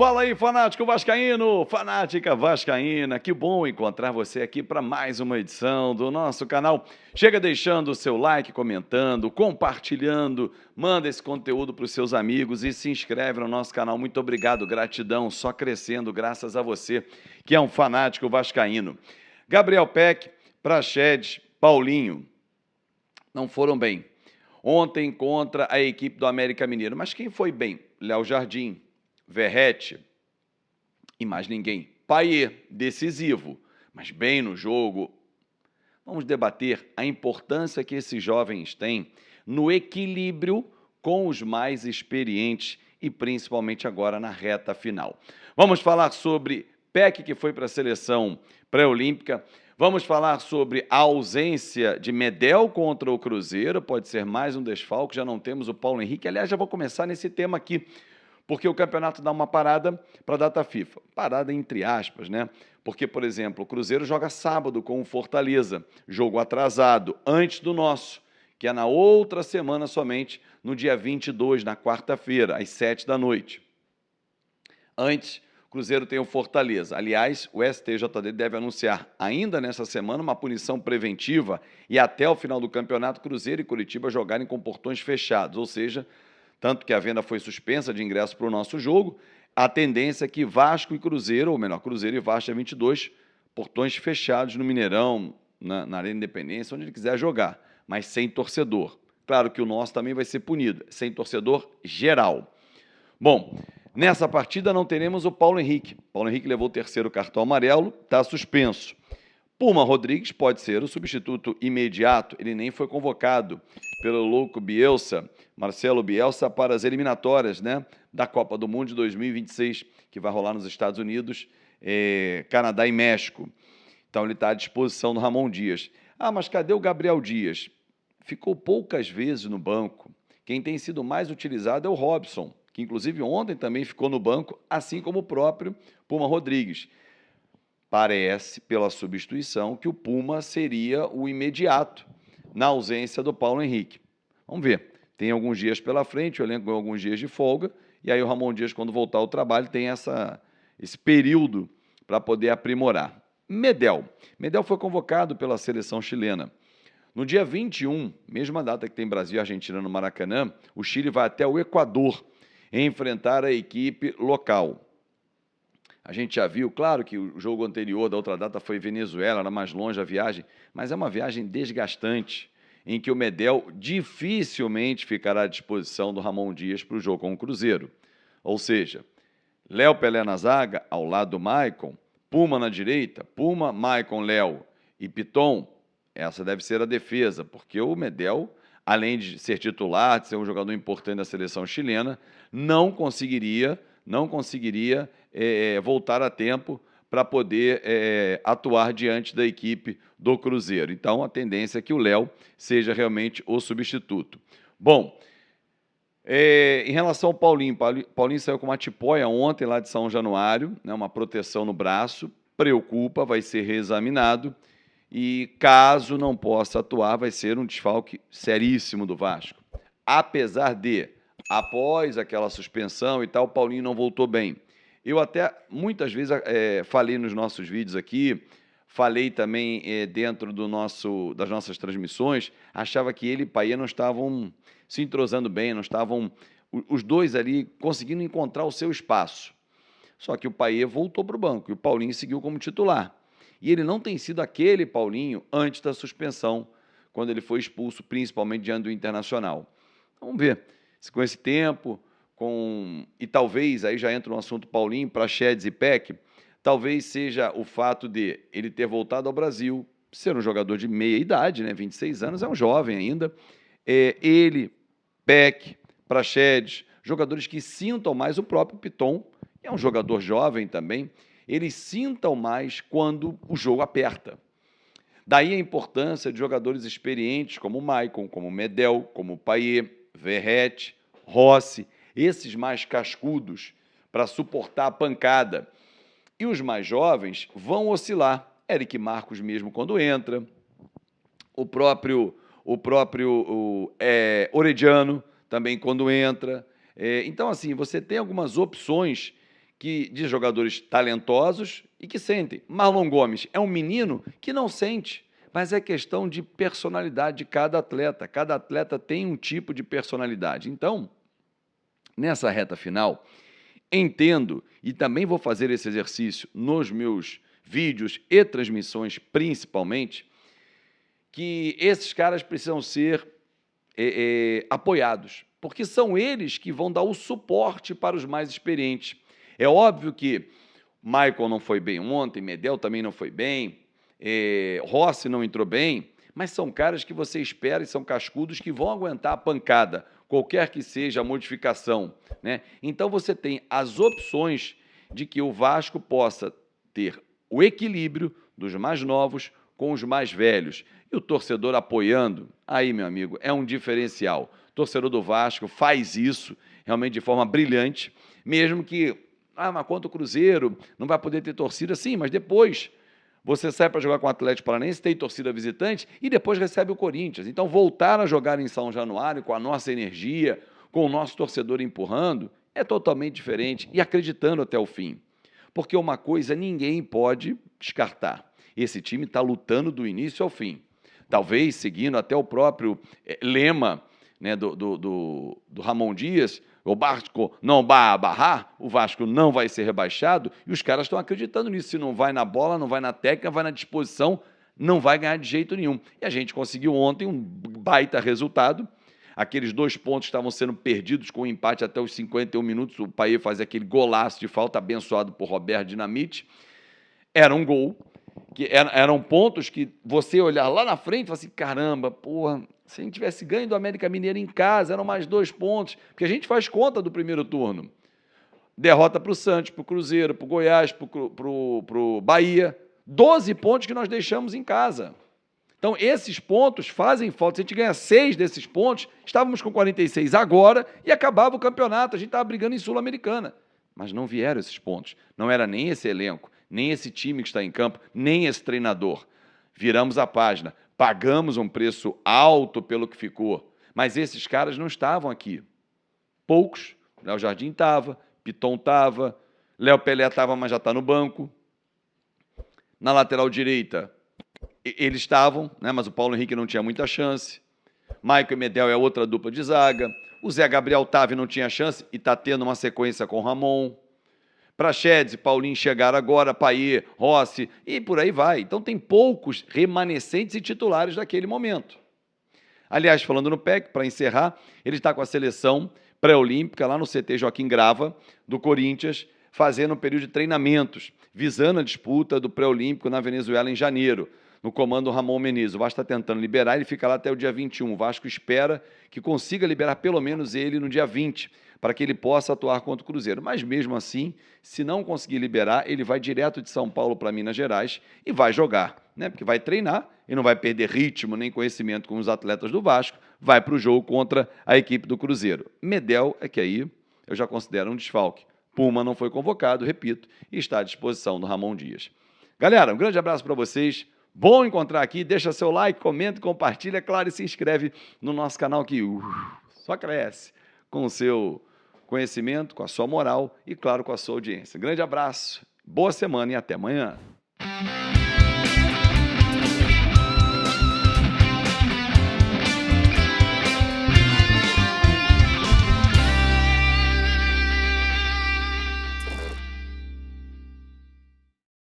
Fala aí, fanático vascaíno, fanática vascaína, que bom encontrar você aqui para mais uma edição do nosso canal. Chega deixando o seu like, comentando, compartilhando, manda esse conteúdo para os seus amigos e se inscreve no nosso canal. Muito obrigado, gratidão, só crescendo graças a você, que é um fanático vascaíno. Gabriel Peck, Praxedes, Paulinho, não foram bem. Ontem contra a equipe do América Mineiro, mas quem foi bem? Léo Jardim, Verratti e mais ninguém. Payet, decisivo, mas bem no jogo. Vamos debater a importância que esses jovens têm no equilíbrio com os mais experientes e principalmente agora na reta final. Vamos falar sobre Peck, que foi para a seleção pré-olímpica. Vamos falar sobre a ausência de Medel contra o Cruzeiro, pode ser mais um desfalque, já não temos o Paulo Henrique. Aliás, já vou começar nesse tema aqui, porque o campeonato dá uma parada para a data FIFA. Parada entre aspas, né? Porque, por exemplo, o Cruzeiro joga sábado com o Fortaleza, jogo atrasado, antes do nosso, que é na outra semana somente, no dia 22, na quarta-feira, às 7 da noite. Antes, o Cruzeiro tem o Fortaleza. Aliás, o STJD deve anunciar ainda nessa semana uma punição preventiva e até o final do campeonato, Cruzeiro e Curitiba jogarem com portões fechados, ou seja, tanto que a venda foi suspensa de ingresso para o nosso jogo, a tendência é que Vasco e Cruzeiro, ou melhor, Cruzeiro e Vasco, 22, portões fechados no Mineirão, na Arena Independência, onde ele quiser jogar, mas sem torcedor. Claro que o nosso também vai ser punido, sem torcedor geral. Bom, nessa partida não teremos o Paulo Henrique. Paulo Henrique levou o terceiro cartão amarelo, está suspenso. Puma Rodrigues pode ser o substituto imediato, ele nem foi convocado pelo louco Bielsa, Marcelo Bielsa, para as eliminatórias, né, da Copa do Mundo de 2026, que vai rolar nos Estados Unidos, Canadá e México. Então ele está à disposição do Ramon Dias. Ah, mas cadê o Gabriel Dias? Ficou poucas vezes no banco. Quem tem sido mais utilizado é o Robson, que inclusive ontem também ficou no banco, assim como o próprio Puma Rodrigues. Parece, pela substituição, que o Puma seria o imediato, na ausência do Paulo Henrique. Vamos ver. Tem alguns dias pela frente, o elenco ganhou alguns dias de folga, e aí o Ramon Dias, quando voltar ao trabalho, tem esse período para poder aprimorar. Medel foi convocado pela seleção chilena. No dia 21, mesma data que tem Brasil e Argentina no Maracanã, o Chile vai até o Equador enfrentar a equipe local. A gente já viu, claro que o jogo anterior da outra data foi Venezuela, era mais longe a viagem, mas é uma viagem desgastante, em que o Medel dificilmente ficará à disposição do Ramon Dias para o jogo com o Cruzeiro. Ou seja, Léo Pelé na zaga, ao lado do Maicon, Puma na direita, Puma, Maicon, Léo e Piton, essa deve ser a defesa, porque o Medel, além de ser titular, de ser um jogador importante da seleção chilena, não conseguiria voltar a tempo para poder atuar diante da equipe do Cruzeiro. Então, a tendência é que o Léo seja realmente o substituto. Bom, em relação ao Paulinho saiu com uma tipóia ontem lá de São Januário, né, uma proteção no braço, preocupa, vai ser reexaminado e, caso não possa atuar, vai ser um desfalque seríssimo do Vasco. Apesar de, após aquela suspensão e tal, o Paulinho não voltou bem. Eu até, muitas vezes, falei nos nossos vídeos aqui, falei também dentro das nossas transmissões, achava que ele e Payet não estavam se entrosando bem, não estavam os dois ali conseguindo encontrar o seu espaço. Só que o Payet voltou para o banco e o Paulinho seguiu como titular. E ele não tem sido aquele Paulinho antes da suspensão, quando ele foi expulso, principalmente diante do Internacional. Vamos ver se com esse tempo, e talvez, aí já entra no assunto Paulinho, Praxedes e Peck, talvez seja o fato de ele ter voltado ao Brasil, ser um jogador de meia idade, né, 26 anos, é um jovem ainda, ele, Peck, Praxedes, jogadores que sintam mais, o próprio Piton, é um jogador jovem também, eles sintam mais quando o jogo aperta. Daí a importância de jogadores experientes como o Maicon, como o Medel, como o Payet, Verratti, Rossi, esses mais cascudos para suportar a pancada. E os mais jovens vão oscilar. Eric Marcos mesmo quando entra, o próprio Orediano também quando entra. Então, assim, você tem algumas opções de jogadores talentosos e que sentem. Marlon Gomes é um menino que não sente, mas é questão de personalidade de cada atleta. Cada atleta tem um tipo de personalidade. Então, nessa reta final, entendo e também vou fazer esse exercício nos meus vídeos e transmissões, principalmente, que esses caras precisam ser apoiados, porque são eles que vão dar o suporte para os mais experientes. É óbvio que Michael não foi bem ontem, Medel também não foi bem, Rossi não entrou bem, mas são caras que você espera e são cascudos que vão aguentar a pancada, qualquer que seja a modificação, né? Então você tem as opções de que o Vasco possa ter o equilíbrio dos mais novos com os mais velhos. E o torcedor apoiando, aí, meu amigo, é um diferencial. O torcedor do Vasco faz isso realmente de forma brilhante, mesmo que, mas contra o Cruzeiro não vai poder ter torcida, sim, mas depois você sai para jogar com o Atlético Paranaense, tem torcida visitante e depois recebe o Corinthians. Então, voltar a jogar em São Januário com a nossa energia, com o nosso torcedor empurrando, é totalmente diferente e acreditando até o fim. Porque uma coisa ninguém pode descartar. Esse time está lutando do início ao fim. Talvez seguindo até o próprio lema, né, do Ramon Dias, o Vasco não vai barrar, o Vasco não vai ser rebaixado, e os caras estão acreditando nisso. Se não vai na bola, não vai na técnica, vai na disposição, não vai ganhar de jeito nenhum. E a gente conseguiu ontem um baita resultado. Aqueles 2 pontos estavam sendo perdidos com o empate até os 51 minutos. O Paê fazia aquele golaço de falta, abençoado por Roberto Dinamite. Era um gol, que eram pontos que você olhar lá na frente e falar assim, caramba, porra, se a gente tivesse ganho do América Mineiro em casa, eram mais 2 pontos, porque a gente faz conta do primeiro turno. Derrota para o Santos, para o Cruzeiro, para o Goiás, para o Bahia, 12 pontos que nós deixamos em casa. Então, esses pontos fazem falta. Se a gente ganhar 6 desses pontos, estávamos com 46 agora e acabava o campeonato. A gente estava brigando em Sul-Americana. Mas não vieram esses pontos. Não era nem esse elenco, nem esse time que está em campo, nem esse treinador. Viramos a página, pagamos um preço alto pelo que ficou, mas esses caras não estavam aqui. Poucos, Léo Jardim estava, Piton estava, Léo Pelé estava, mas já está no banco. Na lateral direita, eles estavam, né, mas o Paulo Henrique não tinha muita chance. Michael e Medel é outra dupla de zaga. O Zé Gabriel estava e não tinha chance e está tendo uma sequência com o Ramon. Praxedes e Paulinho chegaram agora, Paê, Rossi e por aí vai. Então tem poucos remanescentes e titulares daquele momento. Aliás, falando no PEC, para encerrar, ele está com a seleção pré-olímpica lá no CT Joaquim Grava, do Corinthians, fazendo um período de treinamentos, visando a disputa do pré-olímpico na Venezuela em janeiro, no comando Ramon Menezes. O Vasco está tentando liberar, ele fica lá até o dia 21. O Vasco espera que consiga liberar pelo menos ele no dia 20, para que ele possa atuar contra o Cruzeiro. Mas mesmo assim, se não conseguir liberar, ele vai direto de São Paulo para Minas Gerais e vai jogar, né? Porque vai treinar e não vai perder ritmo nem conhecimento com os atletas do Vasco, vai para o jogo contra a equipe do Cruzeiro. Medel é que aí eu já considero um desfalque. Puma não foi convocado, repito, e está à disposição do Ramon Dias. Galera, um grande abraço para vocês. Bom encontrar aqui, deixa seu like, comenta, compartilha, claro, e se inscreve no nosso canal que só cresce com o seu conhecimento, com a sua moral e, claro, com a sua audiência. Grande abraço, boa semana e até amanhã.